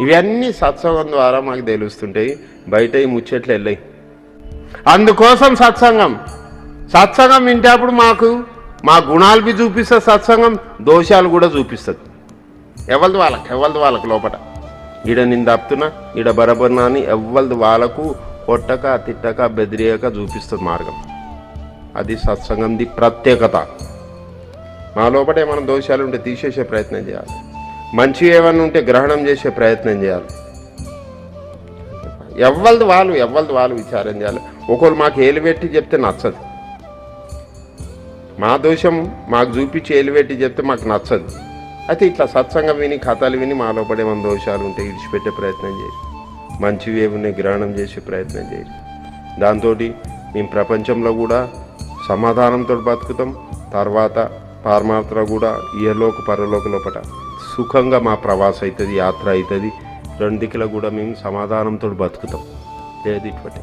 ఇవన్నీ సత్సంగం ద్వారా మాకు తెలుస్తుంటాయి, బయట ఈ ముచ్చట్లు వెళ్ళాయి. అందుకోసం సత్సంగం వింటేప్పుడు మాకు మా గుణాలు బి చూపిస్తుంది, సత్సంగం దోషాలు కూడా చూపిస్తుంది. ఎవరిది వాళ్ళకి లోపల ఈడ నేను తప్పుతున్నా ఈడ బరబర్నా అని ఎవరిది వాళ్ళకు కొట్టక తిట్టక బెదిరియక చూపిస్తుంది మార్గం. అది సత్సంగంది ప్రత్యేకత. మా లోపల ఏమైనా దోషాలు ఉంటే తీసేసే ప్రయత్నం చేయాలి, మంచి ఏమన్నా ఉంటే గ్రహణం చేసే ప్రయత్నం చేయాలి. ఎవరిది వాళ్ళు విచారం చేయాలి. ఒకరు మాకు ఏలుపెట్టి చెప్తే నచ్చదు, మా దోషం మాకు చూపించి ఏలుపెట్టి చెప్తే మాకు నచ్చదు. అయితే ఇట్లా సత్సంగం విని కథలు విని మా లోపల ఏమైనా దోషాలు ఉంటే విడిచిపెట్టే ప్రయత్నం చేయాలి, మంచివి ఏమున్నాయి గ్రహణం చేసే ప్రయత్నం చేయాలి. దాంతో మేము ప్రపంచంలో కూడా సమాధానంతో బతుకుతాం. తర్వాత పారమాత్ర కూడా ఇహలోక పరలోక లోపల సుఖంగా మా ప్రవాసం అవుతుంది, యాత్ర అవుతుంది. రెండు దిక్కుల కూడా మేము సమాధానంతో బతుకుతాం. లేదు ఇటువంటి